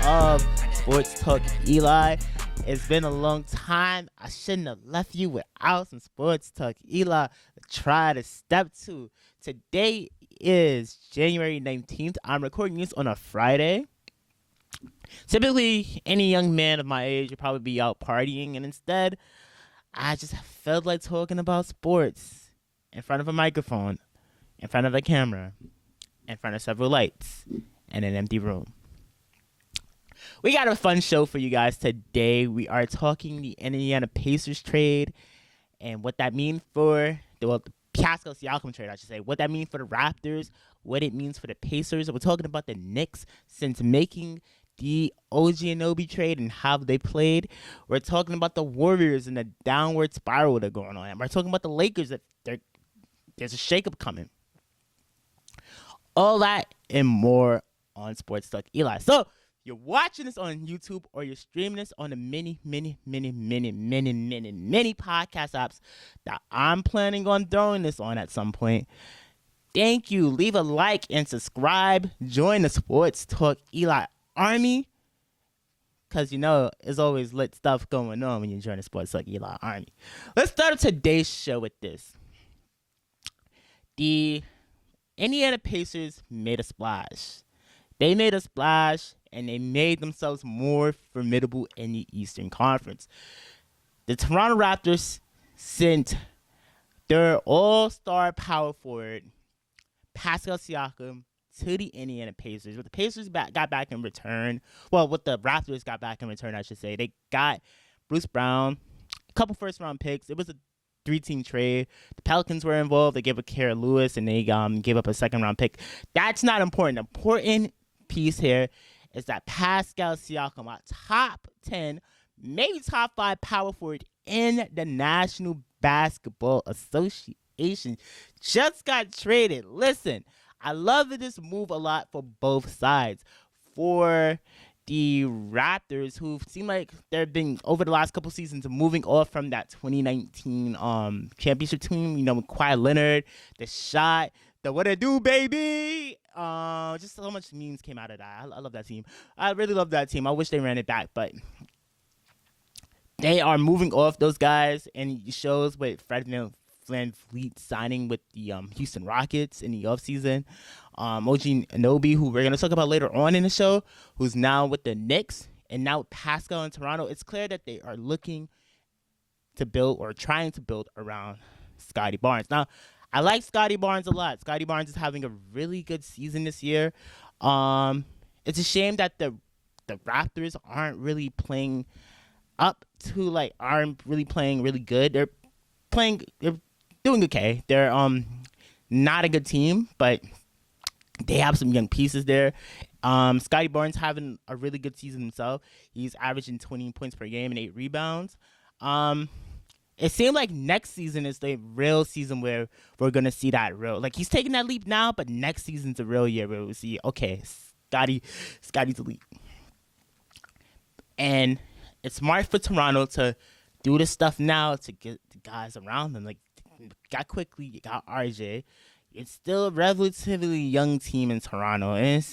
of Sports Talk Eli. It's been a long time. I shouldn't have left you without some Sports Talk Eli. Try to step two. Today is January 19th. I'm recording this on a Friday. Typically, any young man of my age would probably be out partying, and instead, I just felt like talking about sports in front of a microphone, in front of a camera, in front of several lights, and an empty room. We got a fun show for you guys today. We are talking the Indiana Pacers trade and what that means for the Pascal Siakam trade, I should say. What that means for the Raptors, what it means for the Pacers. We're talking about the Knicks since making the OG Anunoby trade and how they played. We're talking about the Warriors and the downward spiral they're going on. And we're talking about the Lakers that there's a shakeup coming. All that and more on Sports Talk Eli. So you're watching this on YouTube or you're streaming this on the many podcast apps that I'm planning on throwing this on at some point. Thank you. Leave a like and subscribe. Join the Sports Talk Eli Army, because there's always lit stuff going on when you join the Sports Talk Eli Army. Let's start today's show with this. The Indiana Pacers made a splash. They made a splash and they made themselves more formidable in the Eastern Conference. The Toronto Raptors sent their all-star power forward, Pascal Siakam, to the Indiana Pacers. What the Pacers got back in return, what the Raptors got back in return, I should say, they got Bruce Brown, a couple first-round picks. It was a three-team trade. The Pelicans were involved. They gave up Kara Lewis, and they gave up a second-round pick. That's not important. The important piece here is that Pascal Siakam, a top 10, maybe top 5 power forward in the National Basketball Association, just got traded. Listen, I love this move a lot for both sides. For the Raptors, who seem like they've been, over the last couple seasons, moving off from that 2019 championship team, with Kawhi Leonard, the shot, the what it do, baby. Just so much memes came out of that. I love that team. I really love that team. I wish they ran it back, but they are moving off those guys, and it shows with Fred VanVleet signing with the Houston Rockets in the offseason. OG Anunoby, who we're going to talk about later on in the show, who's now with the Knicks, and now with Pascal in Toronto. It's clear that they are looking to build or trying to build around Scotty Barnes. Now, I like Scotty Barnes a lot. Scotty Barnes is having a really good season this year. It's a shame that the Raptors aren't really playing aren't really playing really good. They're doing okay. They're not a good team, but they have some young pieces there. Scotty Barnes having a really good season himself. He's averaging 20 points per game and 8 rebounds. It seemed like next season is the real season where we're going to see that real. Like, he's taking that leap now, but next season's a real year where we'll see, okay, Scotty's elite. And it's smart for Toronto to do this stuff now to get the guys around them. Like, got quickly, got RJ. It's still a relatively young team in Toronto. And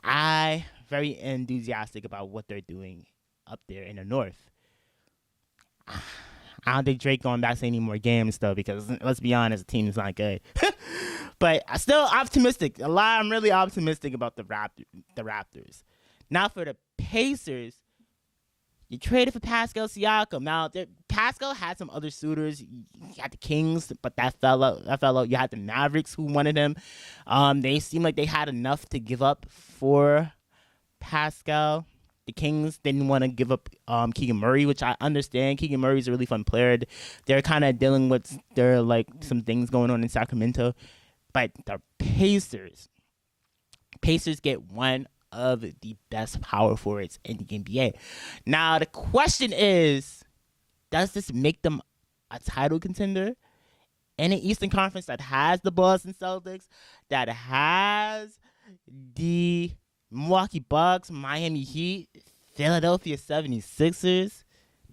I'm very enthusiastic about what they're doing up there in the North. I don't think Drake going back to any more games, though, because let's be honest, the team is not good. But I'm still optimistic. I'm really optimistic about the Raptors. Now for the Pacers, you traded for Pascal Siakam. Now, Pascal had some other suitors. You had the Kings, but that fell out. You had the Mavericks who wanted him. They seemed like they had enough to give up for Pascal. The Kings didn't want to give up Keegan Murray, which I understand. Keegan Murray's a really fun player. They're kind of dealing with some things going on in Sacramento. But the Pacers get one of the best power forwards in the NBA. Now, the question is, does this make them a title contender in an Eastern Conference that has the Boston Celtics, that has the Milwaukee Bucks, Miami Heat, Philadelphia 76ers?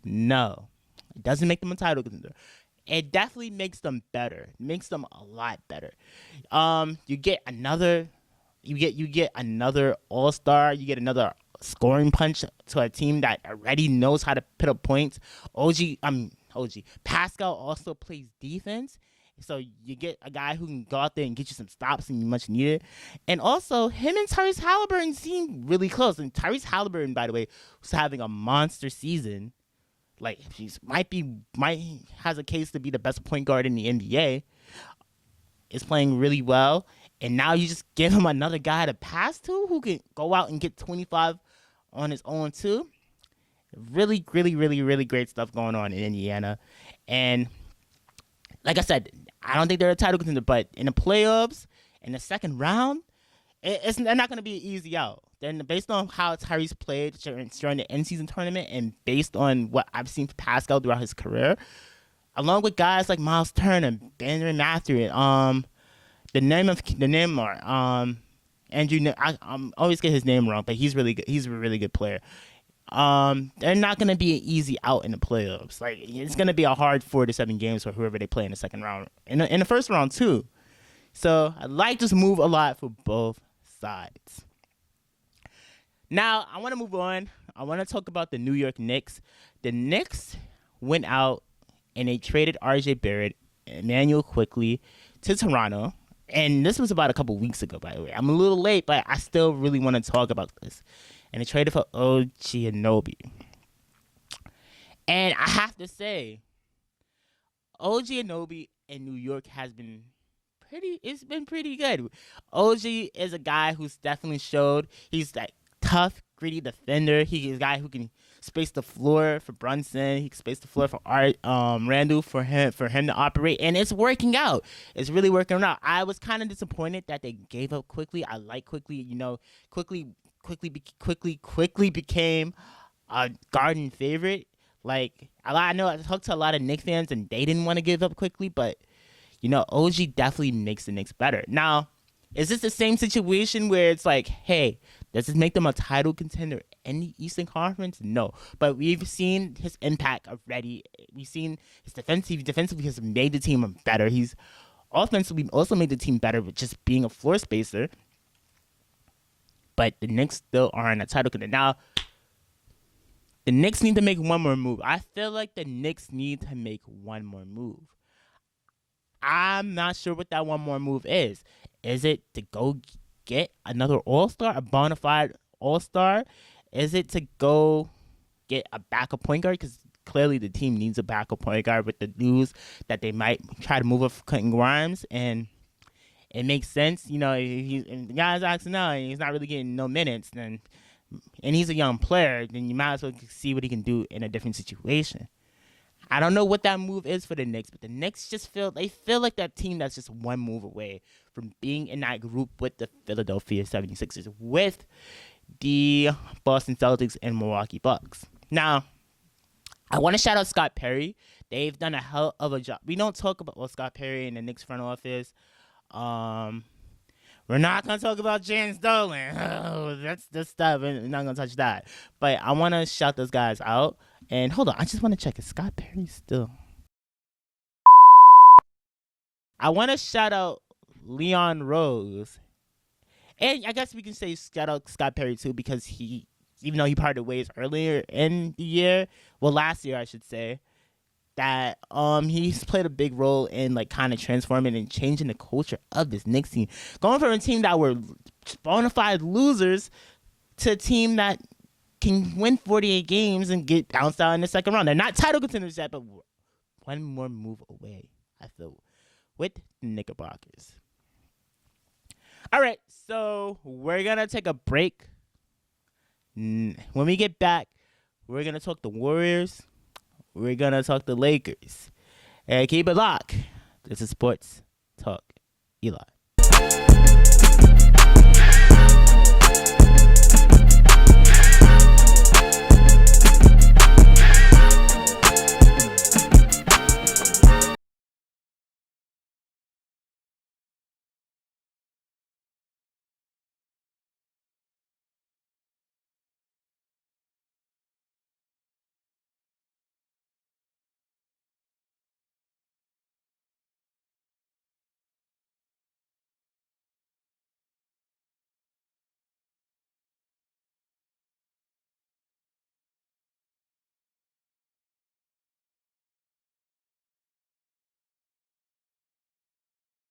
No. It doesn't make them a title contender. It definitely makes them better. It makes them a lot better. You get another all-star. You get another scoring punch to a team that already knows how to put up points. Pascal also plays defense. So you get a guy who can go out there and get you some stops and you much need it. And also, him and Tyrese Halliburton seem really close. And Tyrese Halliburton, by the way, was having a monster season. Like, has a case to be the best point guard in the NBA. Is playing really well. And now you just give him another guy to pass to who can go out and get 25 on his own too. Really, really, really, really great stuff going on in Indiana. And like I said, I don't think they're a title contender, but in the playoffs, in the second round, they're not going to be an easy out. Then based on how Tyrese played during the in-season tournament and based on what I've seen from Pascal throughout his career, along with guys like Miles Turner, Benjamin Matthew, Andrew. I always get his name wrong, but he's really good. He's a really good player. They're not going to be an easy out in the playoffs. Like, it's going to be a hard 4 to 7 games for whoever they play in the second round, in the first round too. So I like this move a lot for both sides. Now I want to move on. I want to talk about the New York Knicks. The Knicks went out and they traded R.J. Barrett, Emmanuel Quickley to Toronto. And this was about a couple weeks ago, by the way. I'm a little late, but I still really want to talk about this. And they traded for OG Anunoby. And I have to say, OG Anunoby in New York has been pretty good. OG is a guy who's definitely showed he's that tough, gritty defender. He's a guy who can space the floor for Brunson. He can space the floor for Randall for him to operate, and it's working out. It's really working out. I was kind of disappointed that they gave up Quickly. I like Quickly. Quickly became a Garden favorite. Like, I know I talked to a lot of Knicks fans, and they didn't want to give up Quickly, but OG definitely makes the Knicks better. Now, is this the same situation where it's like, hey, does this make them a title contender in the Eastern Conference? No. But we've seen his impact already. We've seen his defensively has made the team better. He's offensively also made the team better with just being a floor spacer. But the Knicks still aren't a title contender. Now, the Knicks need to make one more move. I feel like the Knicks need to make one more move. I'm not sure what that one more move is. Is it to go get another all-star, a bona fide all-star? Is it to go get a backup point guard? Because clearly the team needs a backup point guard with the news that they might try to move up for Quentin Grimes. And it makes sense. And the guy's asking now, and he's not really getting no minutes. And he's a young player. Then you might as well see what he can do in a different situation. I don't know what that move is for the Knicks, but the Knicks feel like that team that's just one move away from being in that group with the Philadelphia 76ers, with the Boston Celtics and Milwaukee Bucks. Now, I want to shout out Scott Perry. They've done a hell of a job. We don't talk about Scott Perry in the Knicks front office. We're not going to talk about James Dolan. Oh, that's the stuff. We're not going to touch that. But I want to shout those guys out. And hold on, I just want to check. Is Scott Perry still? I want to shout out Leon Rose. And I guess we can say shout out Scott Perry too, because even though he parted ways earlier in the year, well, last year I should say, that he's played a big role in like kind of transforming and changing the culture of this Knicks team. Going from a team that were bona fide losers to a team that can win 48 games and get bounced out in the second round. They're not title contenders yet, but one more move away, I feel, with the Knickerbockers. All right, so we're going to take a break. When we get back, we're going to talk the Warriors. We're going to talk the Lakers. And keep it locked. This is Sports Talk Eli.